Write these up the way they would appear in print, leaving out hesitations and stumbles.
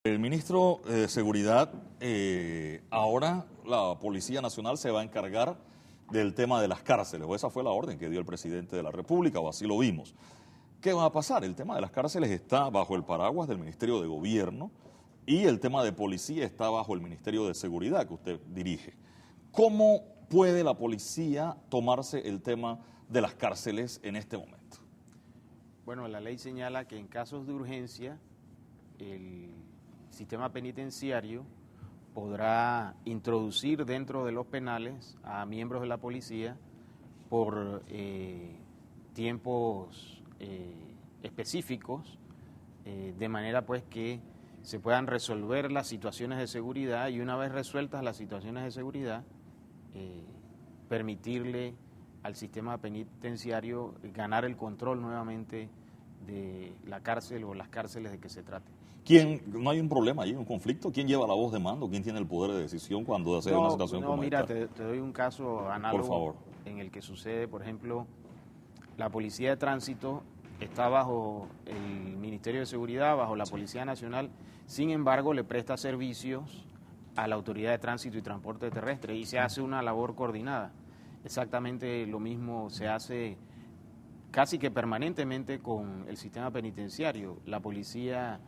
El ministro de Seguridad, ahora la Policía Nacional se va a encargar del tema de las cárceles, o esa fue la orden que dio el presidente de la República, o así lo vimos. ¿Qué va a pasar? El tema de las cárceles está bajo el paraguas del Ministerio de Gobierno y el tema de policía está bajo el Ministerio de Seguridad que usted dirige. ¿Cómo puede la policía tomarse el tema de las cárceles en este momento? Bueno, la ley señala que en casos de urgencia el sistema penitenciario podrá introducir dentro de los penales a miembros de la policía por tiempos específicos, de manera pues que se puedan resolver las situaciones de seguridad y una vez resueltas las situaciones de seguridad, permitirle al sistema penitenciario ganar el control nuevamente de la cárcel o las cárceles de que se trate. ¿No hay un problema ahí, un conflicto? ¿Quién lleva la voz de mando? ¿Quién tiene el poder de decisión cuando se da una situación como mira, esta? te doy un caso análogo. Por favor. En el que sucede, por ejemplo, la Policía de Tránsito está bajo el Ministerio de Seguridad, bajo la Policía Nacional, sin embargo le presta servicios a la Autoridad de Tránsito y Transporte Terrestre y se hace una labor coordinada. Exactamente lo mismo se hace casi que permanentemente con el sistema penitenciario. La policía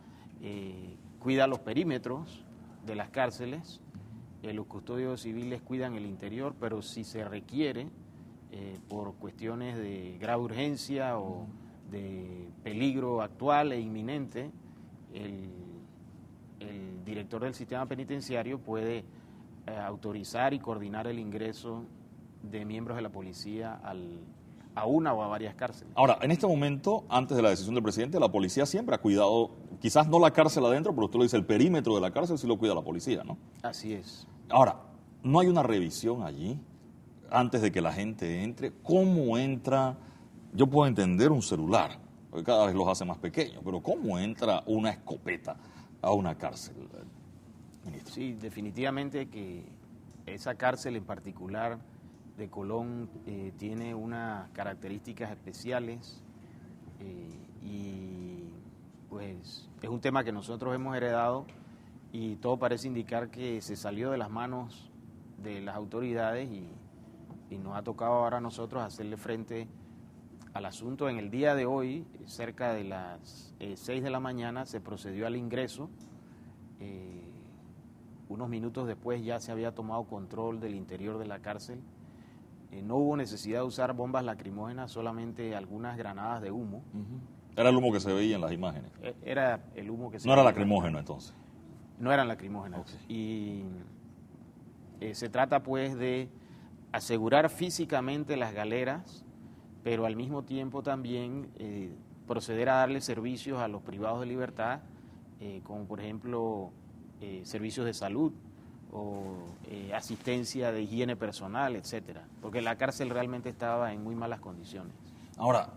cuida los perímetros de las cárceles, los custodios civiles cuidan el interior, pero si se requiere, por cuestiones de grave urgencia o de peligro actual e inminente, el director del sistema penitenciario puede autorizar y coordinar el ingreso de miembros de la policía a una o a varias cárceles. Ahora, en este momento, antes de la decisión del presidente, la policía siempre ha cuidado, quizás no la cárcel adentro, pero usted lo dice, el perímetro de la cárcel sí lo cuida la policía, ¿no? Así es. Ahora, ¿no hay una revisión allí antes de que la gente entre? ¿Cómo entra? Yo puedo entender un celular, porque cada vez los hace más pequeños, pero ¿cómo entra una escopeta a una cárcel, ministro? Sí, definitivamente que esa cárcel en particular de Colón tiene unas características especiales y pues es un tema que nosotros hemos heredado y todo parece indicar que se salió de las manos de las autoridades y nos ha tocado ahora a nosotros hacerle frente al asunto. En el día de hoy, cerca de las 6 de la mañana, se procedió al ingreso. Unos minutos después ya se había tomado control del interior de la cárcel. No hubo necesidad de usar bombas lacrimógenas, solamente algunas granadas de humo. Era el humo que se veía en las imágenes. Era el humo que se No era lacrimógeno entonces. No eran lacrimógenas. Okay. Y se trata pues de asegurar físicamente las galeras, pero al mismo tiempo también proceder a darle servicios a los privados de libertad, como por ejemplo servicios de salud o asistencia de higiene personal, etcétera, porque la cárcel realmente estaba en muy malas condiciones. Ahora,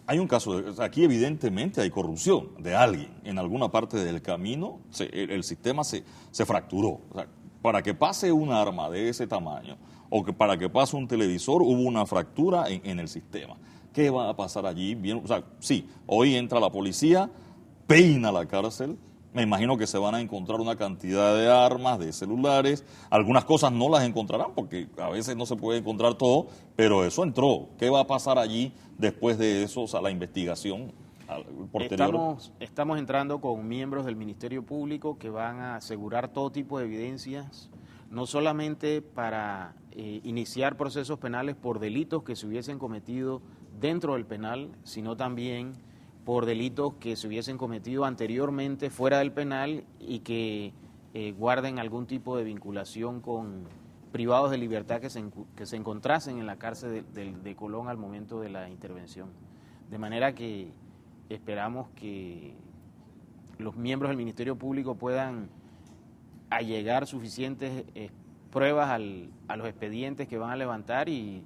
hay un caso, aquí evidentemente hay corrupción de alguien, en alguna parte del camino el sistema se fracturó. O sea, para que pase un arma de ese tamaño o que para que pase un televisor hubo una fractura en el sistema. ¿Qué va a pasar allí? Bien, o sea, sí, hoy entra la policía, peina la cárcel. Me imagino que se van a encontrar una cantidad de armas, de celulares. Algunas cosas no las encontrarán porque a veces no se puede encontrar todo, pero eso entró. ¿Qué va a pasar allí después de eso, o sea, la investigación posterior? Estamos entrando con miembros del Ministerio Público que van a asegurar todo tipo de evidencias, no solamente para iniciar procesos penales por delitos que se hubiesen cometido dentro del penal, sino también por delitos que se hubiesen cometido anteriormente fuera del penal y que guarden algún tipo de vinculación con privados de libertad que se encontrasen en la cárcel de Colón al momento de la intervención. De manera que esperamos que los miembros del Ministerio Público puedan allegar suficientes pruebas a los expedientes que van a levantar y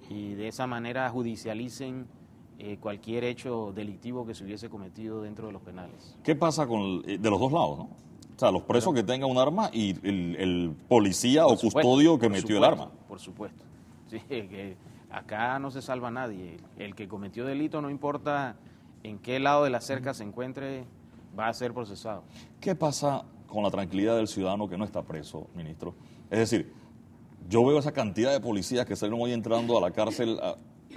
de esa manera judicialicen cualquier hecho delictivo que se hubiese cometido dentro de los penales. ¿Qué pasa de los dos lados, no? O sea, los presos que tengan un arma y el policía o custodio que metió el arma. Por supuesto. Sí, que acá no se salva nadie. El que cometió delito, no importa en qué lado de la cerca se encuentre, va a ser procesado. ¿Qué pasa con la tranquilidad del ciudadano que no está preso, ministro? Es decir, yo veo esa cantidad de policías que salen hoy entrando a la cárcel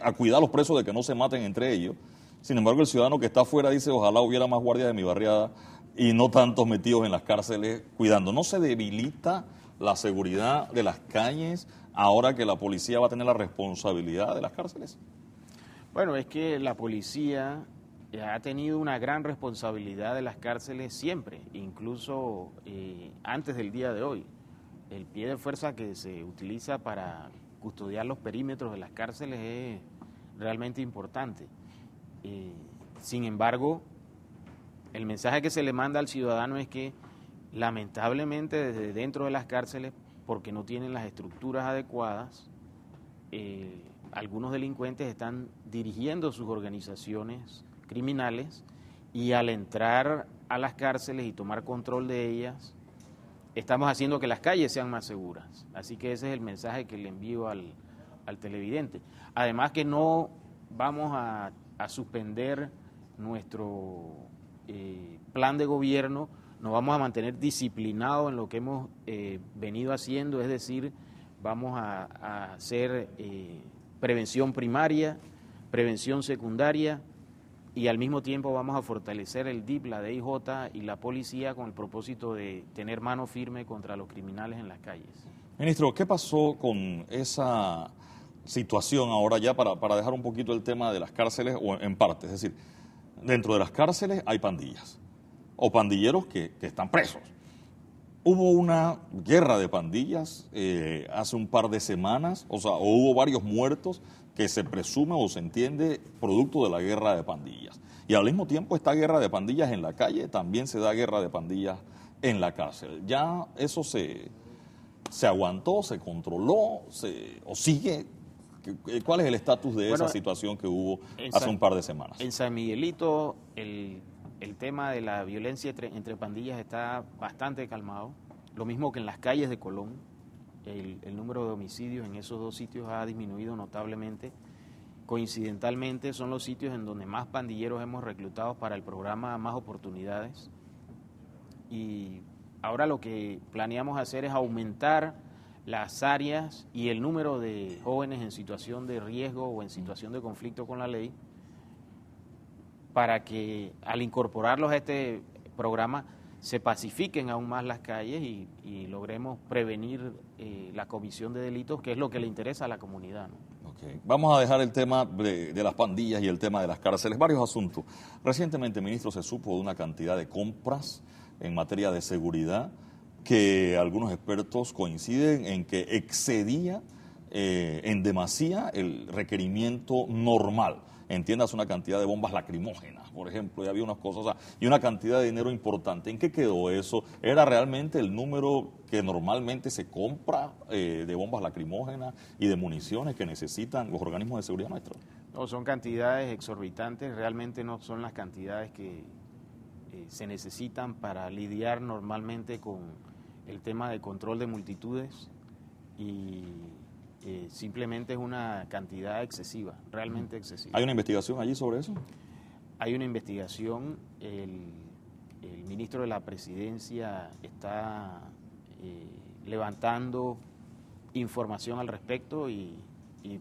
a cuidar a los presos de que no se maten entre ellos. Sin embargo, el ciudadano que está afuera dice, ojalá hubiera más guardias de mi barriada y no tantos metidos en las cárceles cuidando. ¿No se debilita la seguridad de las calles ahora que la policía va a tener la responsabilidad de las cárceles? Bueno, es que la policía ha tenido una gran responsabilidad de las cárceles siempre, incluso antes del día de hoy. El pie de fuerza que se utiliza para custodiar los perímetros de las cárceles es realmente importante. Sin embargo, el mensaje que se le manda al ciudadano es que lamentablemente desde dentro de las cárceles, porque no tienen las estructuras adecuadas, algunos delincuentes están dirigiendo sus organizaciones criminales y al entrar a las cárceles y tomar control de ellas, estamos haciendo que las calles sean más seguras. Así que ese es el mensaje que le envío al televidente. Además que no vamos a suspender nuestro plan de gobierno, nos vamos a mantener disciplinados en lo que hemos venido haciendo, es decir, vamos a hacer prevención primaria, prevención secundaria y al mismo tiempo vamos a fortalecer el DIP, la DIJ y la policía con el propósito de tener mano firme contra los criminales en las calles. Ministro, ¿qué pasó con esa situación ahora ya para dejar un poquito el tema de las cárceles o en parte? Es decir, dentro de las cárceles hay pandillas o pandilleros que están presos. Hubo una guerra de pandillas hace un par de semanas, o hubo varios muertos que se presume o se entiende producto de la guerra de pandillas. Y al mismo tiempo esta guerra de pandillas en la calle, también se da guerra de pandillas en la cárcel. ¿Ya eso se aguantó, se controló o sigue? ¿Cuál es el estatus de esa situación que hubo hace un par de semanas? En San Miguelito el tema de la violencia entre pandillas está bastante calmado, lo mismo que en las calles de Colón. El número de homicidios en esos dos sitios ha disminuido notablemente. Coincidentalmente son los sitios en donde más pandilleros hemos reclutado para el programa Más Oportunidades. Y ahora lo que planeamos hacer es aumentar las áreas y el número de jóvenes en situación de riesgo o en situación de conflicto con la ley, para que al incorporarlos a este programa se pacifiquen aún más las calles y logremos prevenir la comisión de delitos, que es lo que le interesa a la comunidad, ¿no? Okay. Vamos a dejar el tema de las pandillas y el tema de las cárceles, varios asuntos. Recientemente, ministro, se supo de una cantidad de compras en materia de seguridad que algunos expertos coinciden en que excedía en demasía el requerimiento normal. Entiendas, una cantidad de bombas lacrimógenas, por ejemplo, y había unas cosas, y una cantidad de dinero importante. ¿En qué quedó eso? ¿Era realmente el número que normalmente se compra de bombas lacrimógenas y de municiones que necesitan los organismos de seguridad, maestro? No, son cantidades exorbitantes, realmente no son las cantidades que se necesitan para lidiar normalmente con el tema de control de multitudes y simplemente es una cantidad excesiva, realmente excesiva. ¿Hay una investigación allí sobre eso? Hay una investigación, el ministro de la Presidencia está levantando información al respecto y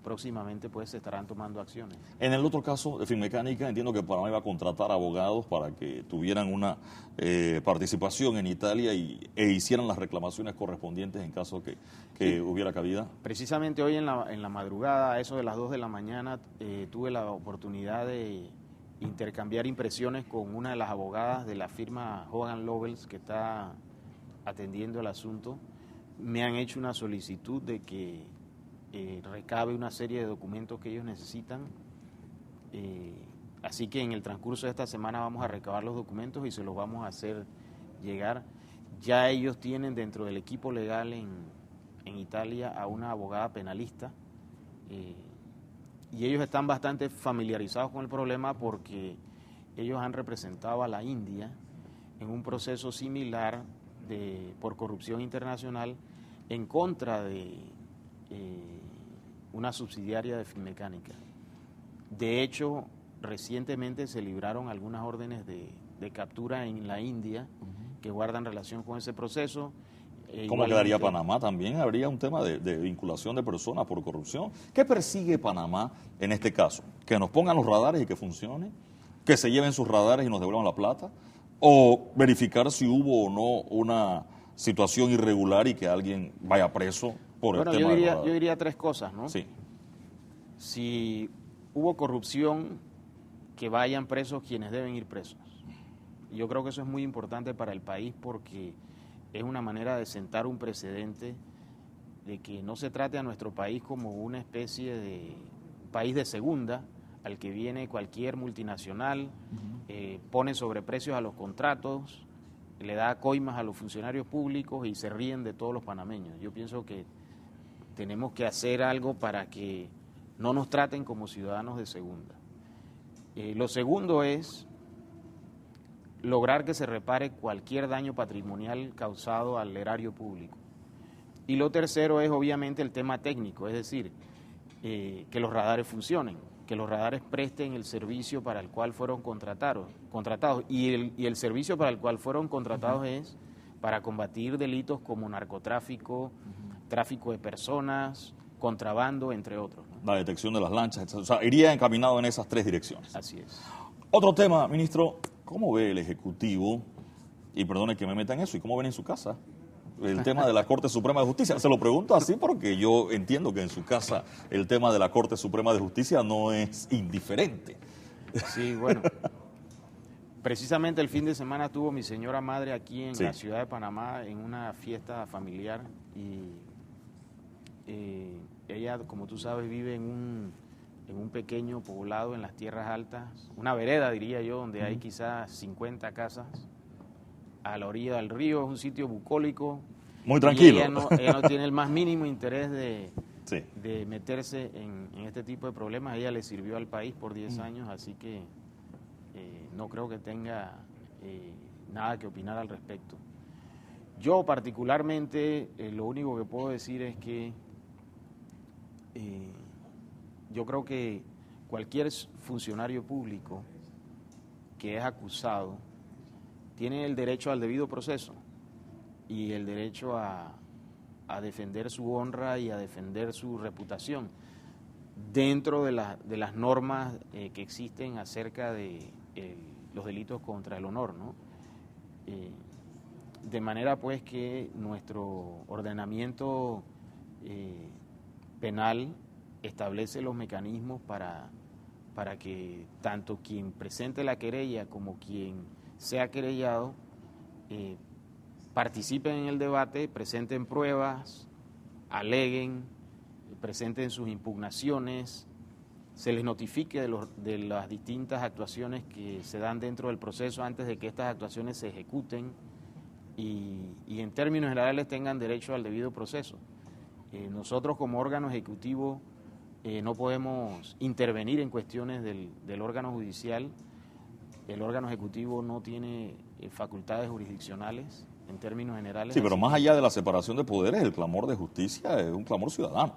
próximamente pues se estarán tomando acciones. En el otro caso de Finmecánica, entiendo que Panamá iba a contratar abogados para que tuvieran una participación en Italia e hicieran las reclamaciones correspondientes en caso que hubiera cabida. Precisamente hoy en la madrugada, a eso de las 2 de la mañana, tuve la oportunidad de intercambiar impresiones con una de las abogadas de la firma Hogan Lovells que está atendiendo el asunto. Me han hecho una solicitud de que recabe una serie de documentos que ellos necesitan, así que en el transcurso de esta semana vamos a recabar los documentos y se los vamos a hacer llegar. Ya ellos tienen dentro del equipo legal en Italia a una abogada penalista y ellos están bastante familiarizados con el problema porque ellos han representado a la India en un proceso similar por corrupción internacional en contra de una subsidiaria de Finmecánica. De hecho, recientemente se libraron algunas órdenes de de captura en la India que guardan relación con ese proceso. ¿Cómo quedaría Panamá? También habría un tema de vinculación de personas por corrupción. ¿Qué persigue Panamá en este caso? ¿Que nos pongan los radares y que funcione? ¿Que se lleven sus radares y nos devuelvan la plata? ¿O verificar si hubo o no una situación irregular y que alguien vaya preso por el tema de los radares? Yo diría tres cosas, ¿no? Sí. Si hubo corrupción, que vayan presos quienes deben ir presos. Yo creo que eso es muy importante para el país porque es una manera de sentar un precedente de que no se trate a nuestro país como una especie de país de segunda al que viene cualquier multinacional, pone sobreprecios a los contratos, le da coimas a los funcionarios públicos y se ríen de todos los panameños. Yo pienso que tenemos que hacer algo para que no nos traten como ciudadanos de segunda. Lo segundo es lograr que se repare cualquier daño patrimonial causado al erario público. Y lo tercero es obviamente el tema técnico, es decir, que los radares funcionen, que los radares presten el servicio para el cual fueron contratados. Y el servicio para el cual fueron contratados es para combatir delitos como narcotráfico, tráfico de personas, contrabando, entre otros, ¿no? La detección de las lanchas, etc. O sea, iría encaminado en esas tres direcciones. Así es. Otro tema, ministro, ¿cómo ve el Ejecutivo, y perdone que me meta en eso, y cómo ven en su casa el tema de la Corte Suprema de Justicia? Se lo pregunto así porque yo entiendo que en su casa el tema de la Corte Suprema de Justicia no es indiferente. Sí, bueno, precisamente el fin de semana tuvo mi señora madre aquí en la ciudad de Panamá en una fiesta familiar y ella, como tú sabes, vive en un pequeño poblado en las tierras altas, una vereda diría yo, donde hay quizás 50 casas a la orilla del río, es un sitio bucólico. Muy tranquilo. Ella no tiene el más mínimo interés de meterse en este tipo de problemas. Ella le sirvió al país por 10 años, así que no creo que tenga nada que opinar al respecto. Yo particularmente lo único que puedo decir es que yo creo que cualquier funcionario público que es acusado tiene el derecho al debido proceso y el derecho a defender su honra y a defender su reputación dentro de las normas que existen acerca de los delitos contra el honor, ¿no? De manera pues que nuestro ordenamiento penal establece los mecanismos para que tanto quien presente la querella como quien sea querellado participen en el debate, presenten pruebas, aleguen, presenten sus impugnaciones, se les notifique de las distintas actuaciones que se dan dentro del proceso antes de que estas actuaciones se ejecuten y en términos generales tengan derecho al debido proceso. Nosotros como órgano ejecutivo no podemos intervenir en cuestiones del órgano judicial. El órgano ejecutivo no tiene facultades jurisdiccionales en términos generales. Sí, pero más allá de la separación de poderes, el clamor de justicia es un clamor ciudadano.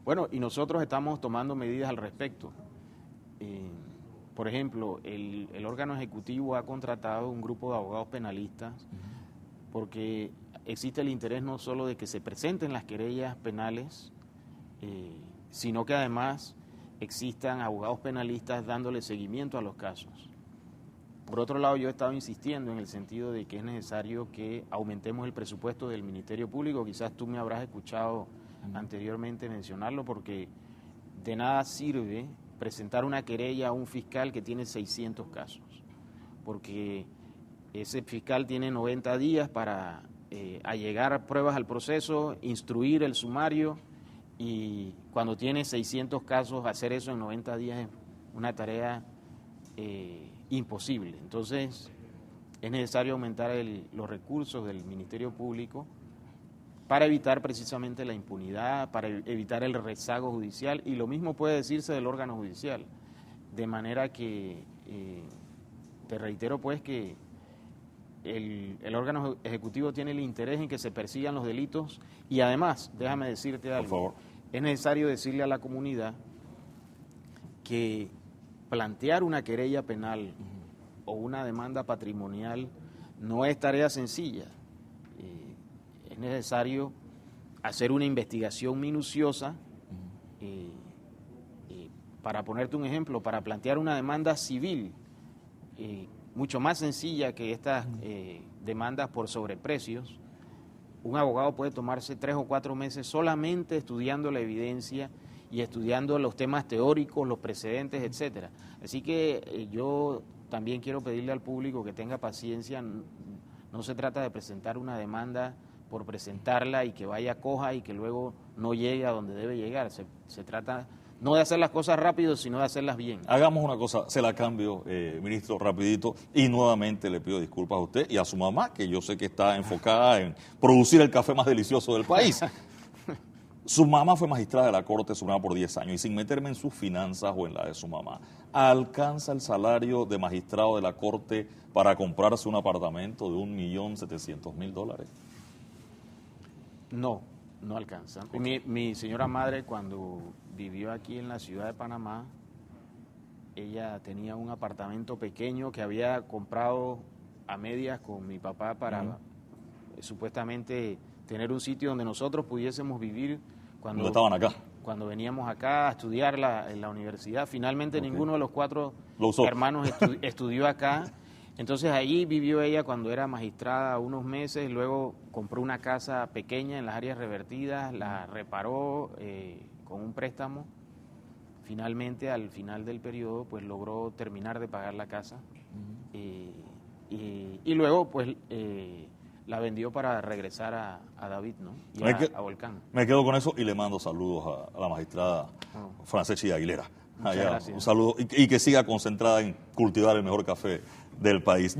Bueno, y nosotros estamos tomando medidas al respecto. Por ejemplo, el órgano ejecutivo ha contratado un grupo de abogados penalistas porque existe el interés no solo de que se presenten las querellas penales, sino que además existan abogados penalistas dándole seguimiento a los casos. Por otro lado, yo he estado insistiendo en el sentido de que es necesario que aumentemos el presupuesto del Ministerio Público. Quizás tú me habrás escuchado anteriormente mencionarlo, porque de nada sirve presentar una querella a un fiscal que tiene 600 casos, porque ese fiscal tiene 90 días para allegar pruebas al proceso, instruir el sumario, y cuando tiene 600 casos, hacer eso en 90 días es una tarea imposible. Entonces, es necesario aumentar los recursos del Ministerio Público para evitar precisamente la impunidad, para evitar el rezago judicial, y lo mismo puede decirse del órgano judicial. De manera que, te reitero pues que el órgano ejecutivo tiene el interés en que se persigan los delitos y además, déjame decirte algo, por favor, es necesario decirle a la comunidad que plantear una querella penal o una demanda patrimonial no es tarea sencilla. Es necesario hacer una investigación minuciosa. Para ponerte un ejemplo, para plantear una demanda civil, mucho más sencilla que estas demandas por sobreprecios, un abogado puede tomarse 3 o 4 meses solamente estudiando la evidencia y estudiando los temas teóricos, los precedentes, etcétera. Así que yo también quiero pedirle al público que tenga paciencia. No se trata de presentar una demanda por presentarla y que vaya coja y que luego no llegue a donde debe llegar. Se trata no de hacer las cosas rápido, sino de hacerlas bien. Hagamos una cosa, se la cambio, ministro, rapidito, y nuevamente le pido disculpas a usted y a su mamá, que yo sé que está enfocada en producir el café más delicioso del país. Su mamá fue magistrada de la Corte Suprema por 10 años, y sin meterme en sus finanzas o en la de su mamá, ¿alcanza el salario de magistrado de la Corte para comprarse un apartamento de $1.700.000? No alcanza. Mi señora madre, cuando vivió aquí en la ciudad de Panamá, ella tenía un apartamento pequeño que había comprado a medias con mi papá para supuestamente tener un sitio donde nosotros pudiésemos vivir cuando estaban acá. Cuando veníamos acá a estudiar en la universidad. Finalmente ninguno de los 4 hermanos estudió acá. Entonces allí vivió ella cuando era magistrada unos meses, luego compró una casa pequeña en las áreas revertidas, la reparó con un préstamo. Finalmente, al final del periodo, pues logró terminar de pagar la casa y luego pues la vendió para regresar a David, ¿no? Y a Volcán. Me quedo con eso y le mando saludos a la magistrada Franceschi Aguilera. Muchas gracias. Un saludo y que siga concentrada en cultivar el mejor café del país.